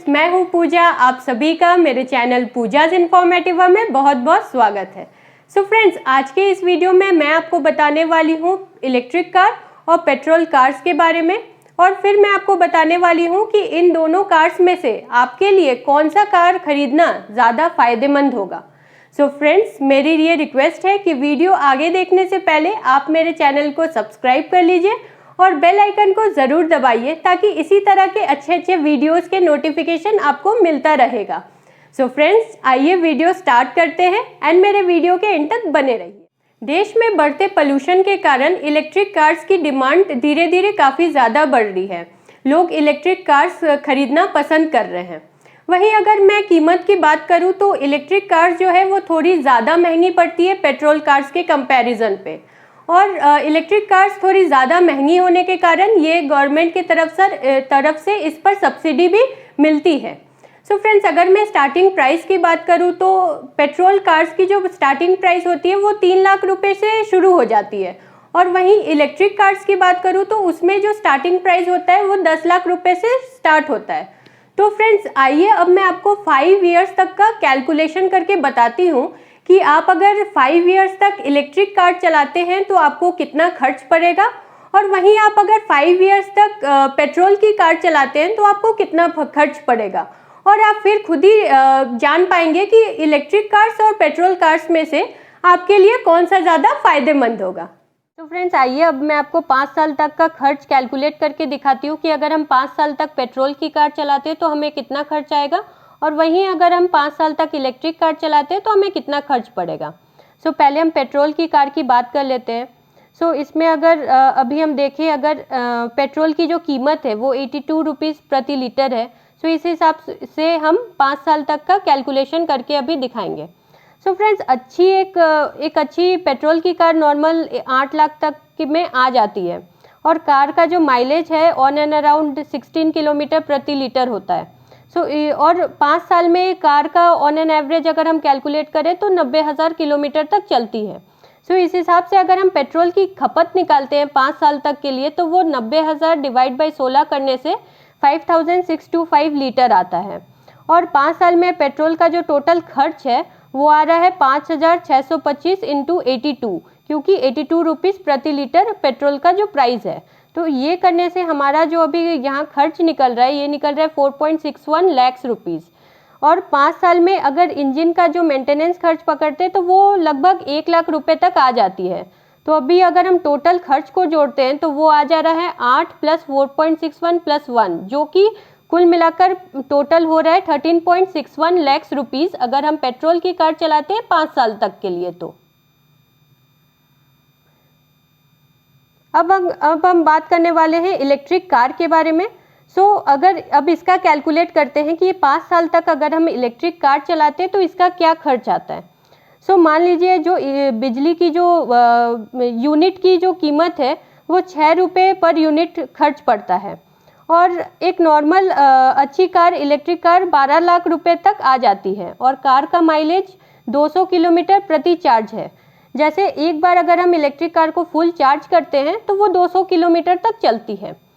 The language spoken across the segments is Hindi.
मैं हूँ पूजा। आप सभी का मेरे चैनल पूजाज इन्फॉर्मेटिवा में बहुत बहुत स्वागत है। सो फ्रेंड्स, आज के इस वीडियो में मैं आपको बताने वाली हूँ इलेक्ट्रिक कार और पेट्रोल कार्स के बारे में, और फिर मैं आपको बताने वाली हूँ कि इन दोनों कार्स में से आपके लिए कौन सा कार खरीदना ज़्यादा फायदेमंद होगा। सो फ्रेंड्स, मेरी ये रिक्वेस्ट है कि वीडियो आगे देखने से पहले आप मेरे चैनल को सब्सक्राइब कर लीजिए और बेल आइकन को ज़रूर दबाइए ताकि इसी तरह के अच्छे अच्छे वीडियोस के नोटिफिकेशन आपको मिलता रहेगा। सो फ्रेंड्स, आइए वीडियो स्टार्ट करते हैं एंड मेरे वीडियो के एंड तक बने रहिए। देश में बढ़ते पोल्यूशन के कारण इलेक्ट्रिक कार्स की डिमांड धीरे धीरे काफ़ी ज़्यादा बढ़ रही है। लोग इलेक्ट्रिक कार्स खरीदना पसंद कर रहे हैं। वहीं अगर मैं कीमत की बात करूं तो इलेक्ट्रिक कार्स जो है वो थोड़ी ज़्यादा महंगी पड़ती है पेट्रोल कार्स के कंपैरिजन पे, और इलेक्ट्रिक कार्स थोड़ी ज़्यादा महंगी होने के कारण ये गवर्नमेंट की तरफ से इस पर सब्सिडी भी मिलती है। सो फ्रेंड्स, अगर मैं स्टार्टिंग प्राइस की बात करूँ तो पेट्रोल कार्स की जो स्टार्टिंग प्राइस होती है वो 3 लाख रुपए से शुरू हो जाती है, और वहीं इलेक्ट्रिक कार्स की बात करूँ तो उसमें जो स्टार्टिंग प्राइस होता है वो 10 लाख रुपए से स्टार्ट होता है। तो फ्रेंड्स, आइए अब मैं आपको 5 इयर्स तक का कैलकुलेशन करके बताती हूँ कि आप अगर 5 इयर्स तक इलेक्ट्रिक कार चलाते हैं तो आपको कितना खर्च पड़ेगा, और वहीं आप अगर 5 इयर्स तक पेट्रोल की कार चलाते हैं तो आपको कितना खर्च पड़ेगा, और आप फिर खुद ही जान पाएंगे कि इलेक्ट्रिक कार्स और पेट्रोल कार्स में से आपके लिए कौन सा ज़्यादा फायदेमंद होगा। तो फ्रेंड्स, आइए अब मैं आपको 5 साल तक का खर्च कैलकुलेट करके दिखाती हूँ कि अगर हम 5 साल तक पेट्रोल की कार चलाते हैं तो हमें कितना खर्च आएगा, और वहीं अगर हम 5 साल तक इलेक्ट्रिक कार चलाते हैं तो हमें कितना खर्च पड़ेगा। सो पहले हम पेट्रोल की कार की बात कर लेते हैं। सो इसमें अगर अभी हम देखें, अगर पेट्रोल की जो कीमत है वो 82 रुपीज़ प्रति लीटर है। सो इस हिसाब से हम 5 साल तक का कैलकुलेशन करके अभी दिखाएंगे। सो फ्रेंड्स, एक अच्छी पेट्रोल की कार नॉर्मल 8 लाख तक में आ जाती है, और कार का जो माइलेज है ऑन एंड अराउंड 16 किलोमीटर प्रति लीटर होता है। और 5 साल में कार का ऑन एन एवरेज अगर हम कैलकुलेट करें तो 90,000 किलोमीटर तक चलती है। इस हिसाब से अगर हम पेट्रोल की खपत निकालते हैं 5 साल तक के लिए तो वो 90,000 डिवाइड बाई 16 करने से 5625 लीटर आता है। और 5 साल में पेट्रोल का जो टोटल खर्च है वो आ रहा है 5,625 इंटू 82, क्योंकि 82 रुपीज़ प्रति लीटर पेट्रोल का जो प्राइस है। तो ये करने से हमारा जो अभी यहाँ खर्च निकल रहा है ये निकल रहा है 4.61 लाख रुपीज़। और 5 साल में अगर इंजन का जो मेंटेनेंस खर्च पकड़ते हैं तो वो लगभग 1 लाख रुपए तक आ जाती है। तो अभी अगर हम टोटल खर्च को जोड़ते हैं तो वो आ जा रहा है 8 + 4.61 + 1, जो कि कुल मिलाकर टोटल हो रहा है 13.61 लाख रुपीज़ अगर हम पेट्रोल की कार चलाते हैं 5 साल तक के लिए। तो अब हम बात करने वाले हैं इलेक्ट्रिक कार के बारे में। अगर अब इसका कैलकुलेट करते हैं कि ये 5 साल तक अगर हम इलेक्ट्रिक कार चलाते हैं तो इसका क्या खर्च आता है। मान लीजिए जो बिजली की जो यूनिट की जो कीमत है वो 6 रुपये पर यूनिट खर्च पड़ता है, और एक नॉर्मल अच्छी कार इलेक्ट्रिक कार 12 लाख रुपए तक आ जाती है, और कार का माइलेज 200 किलोमीटर प्रति चार्ज है। जैसे एक बार अगर हम इलेक्ट्रिक कार को फुल चार्ज करते हैं तो वो 200 किलोमीटर तक चलती है।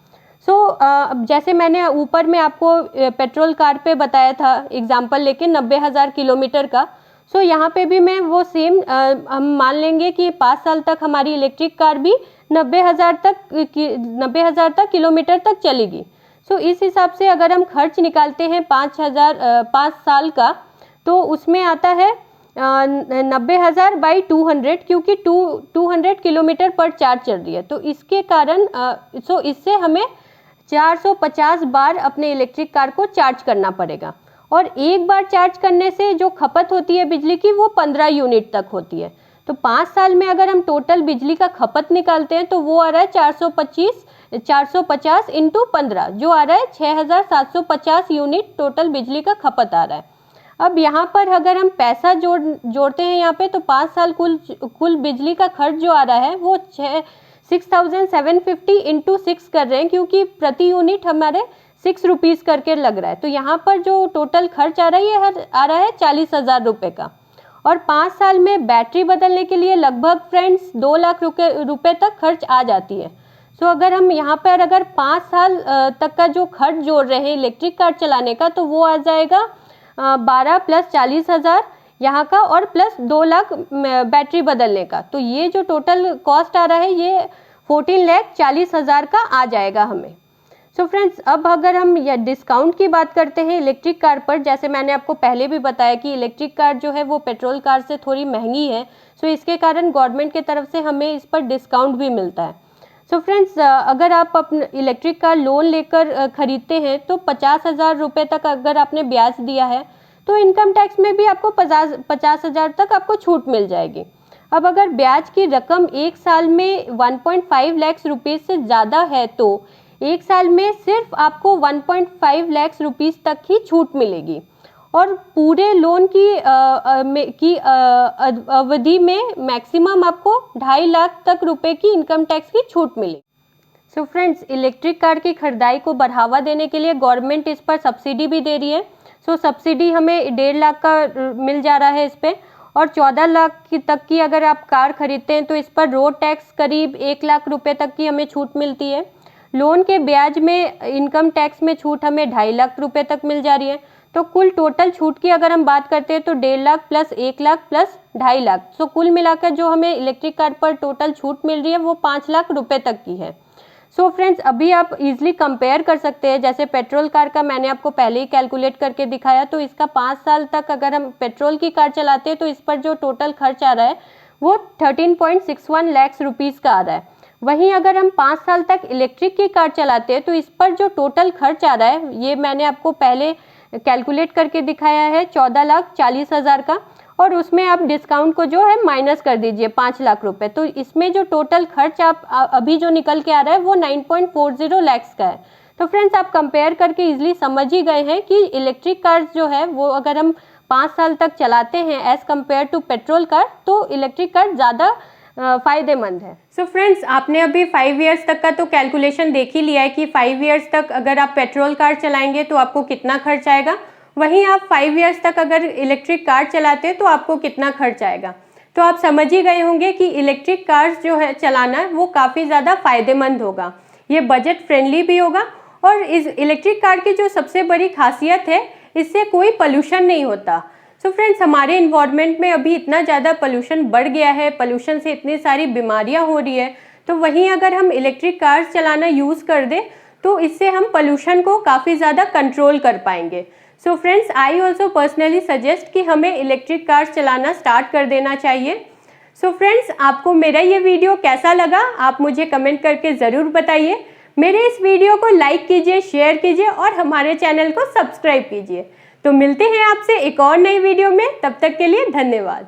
जैसे मैंने ऊपर में आपको पेट्रोल कार पे बताया था एग्जांपल लेके 90,000 किलोमीटर का। यहाँ पे भी मैं वो सेम हम मान लेंगे कि 5 साल तक हमारी इलेक्ट्रिक कार भी 90,000 तक किलोमीटर तक चलेगी। इस हिसाब से अगर हम खर्च निकालते हैं 5 साल का तो उसमें आता है 90,000 बाई 200, क्योंकि 200 किलोमीटर पर चार्ज चल रही है। तो इसके कारण इससे हमें 450 बार अपने इलेक्ट्रिक कार को चार्ज करना पड़ेगा, और एक बार चार्ज करने से जो खपत होती है बिजली की वो 15 यूनिट तक होती है। तो 5 साल में अगर हम टोटल बिजली का खपत निकालते हैं तो वो आ रहा है 450 इंटू 15, जो आ रहा है 6,750 यूनिट टोटल बिजली का खपत आ रहा है। अब यहाँ पर अगर हम पैसा जोड़ते हैं यहाँ पे तो 5 साल कुल बिजली का खर्च जो आ रहा है वो 6,750 इंटू 6 कर रहे हैं, क्योंकि प्रति यूनिट हमारे 6 रुपीज़ करके लग रहा है। तो यहाँ पर जो टोटल खर्च आ रहा है ये आ रहा है 40,000 रुपये का। और 5 साल में बैटरी बदलने के लिए लगभग फ्रेंड्स 2 लाख रुपए तक खर्च आ जाती है। सो अगर हम यहाँ पर अगर 5 साल तक का जो खर्च जोड़ रहे हैं इलेक्ट्रिक कार चलाने का, तो वो आ जाएगा 12 प्लस 40,000 यहाँ का, और प्लस 2 लाख बैटरी बदलने का। तो ये जो टोटल कॉस्ट आ रहा है ये 14,40,000 का आ जाएगा हमें। सो फ्रेंड्स, अब अगर हम या डिस्काउंट की बात करते हैं इलेक्ट्रिक कार पर, जैसे मैंने आपको पहले भी बताया कि इलेक्ट्रिक कार जो है वो पेट्रोल कार से थोड़ी महंगी है। सो इसके कारण गवर्नमेंट की तरफ से हमें इस पर डिस्काउंट भी मिलता है। सो फ्रेंड्स, अगर आप अपना इलेक्ट्रिक कार लोन लेकर खरीदते हैं तो 50,000 रुपये तक अगर आपने ब्याज दिया है तो इनकम टैक्स में भी आपको 50,000 तक आपको छूट मिल जाएगी। अब अगर ब्याज की रकम एक साल में 1.5 लाख रुपीज़ से ज़्यादा है तो एक साल में सिर्फ आपको 1.5 लाख रुपीज़ तक ही छूट मिलेगी, और पूरे लोन की अवधि में मैक्सिमम आपको 2.5 लाख तक रुपए की इनकम टैक्स की छूट मिलेगी। सो फ्रेंड्स, इलेक्ट्रिक कार की खरीदाई को बढ़ावा देने के लिए गवर्नमेंट इस पर सब्सिडी भी दे रही है। सो सब्सिडी हमें 1.5 लाख का मिल जा रहा है इस पर, और 14 लाख तक की अगर आप कार खरीदते हैं तो इस पर रोड टैक्स करीब 1 लाख रुपए तक की हमें छूट मिलती है। लोन के ब्याज में इनकम टैक्स में छूट हमें 2.5 लाख रुपए तक मिल जा रही है। तो कुल टोटल छूट की अगर हम बात करते हैं तो 1.5 लाख प्लस 1 लाख प्लस 2.5 लाख, सो कुल मिलाकर जो हमें इलेक्ट्रिक कार पर टोटल छूट मिल रही है वो 5 लाख रुपए तक की है। सो फ्रेंड्स, अभी आप इजीली कंपेयर कर सकते हैं। जैसे पेट्रोल कार का मैंने आपको पहले ही कैलकुलेट करके दिखाया, तो इसका 5 साल तक अगर हम पेट्रोल की कार चलाते हैं तो इस पर जो टोटल खर्च आ रहा है वो 13.61 लाख रुपीज़ का आ रहा है। वहीं अगर हम 5 साल तक इलेक्ट्रिक की कार चलाते हैं तो इस पर जो टोटल खर्च आ रहा है, ये मैंने आपको पहले कैलकुलेट करके दिखाया है, 14,40,000 का, और उसमें आप डिस्काउंट को जो है माइनस कर दीजिए 5 लाख रुपए। तो इसमें जो टोटल खर्च आप अभी जो निकल के आ रहा है वो 9.40 लाख का है। तो फ्रेंड्स, आप कंपेयर करके इजीली समझ ही गए हैं कि इलेक्ट्रिक कार्स जो है वो अगर हम 5 साल तक चलाते हैं as compare to petrol car, तो इलेक्ट्रिक कार ज़्यादा फायदेमंद है। सो फ्रेंड्स, आपने अभी 5 इयर्स तक का तो कैलकुलेशन देख ही लिया है कि 5 इयर्स तक अगर आप पेट्रोल कार चलाएंगे तो आपको कितना खर्च आएगा, वहीं आप 5 इयर्स तक अगर इलेक्ट्रिक कार चलाते हैं तो आपको कितना खर्च आएगा। तो आप समझ ही गए होंगे कि इलेक्ट्रिक कार्स जो है चलाना वो काफ़ी ज़्यादा फायदेमंद होगा, ये बजट फ्रेंडली भी होगा, और इस इलेक्ट्रिक कार की जो सबसे बड़ी खासियत है, इससे कोई पोल्यूशन नहीं होता। सो फ्रेंड्स, हमारे इन्वायरमेंट में अभी इतना ज़्यादा पोल्यूशन बढ़ गया है, पोल्यूशन से इतनी सारी बीमारियां हो रही है, तो वहीं अगर हम इलेक्ट्रिक कार्स चलाना यूज़ कर दें तो इससे हम पोल्यूशन को काफ़ी ज़्यादा कंट्रोल कर पाएंगे। So friends, I also personally suggest कि हमें इलेक्ट्रिक कार्स चलाना स्टार्ट कर देना चाहिए। सो फ्रेंड्स, आपको मेरा ये वीडियो कैसा लगा आप मुझे कमेंट करके ज़रूर बताइए। मेरे इस वीडियो को लाइक कीजिए, शेयर कीजिए और हमारे चैनल को सब्सक्राइब कीजिए। तो मिलते हैं आपसे एक और नई वीडियो में, तब तक के लिए धन्यवाद।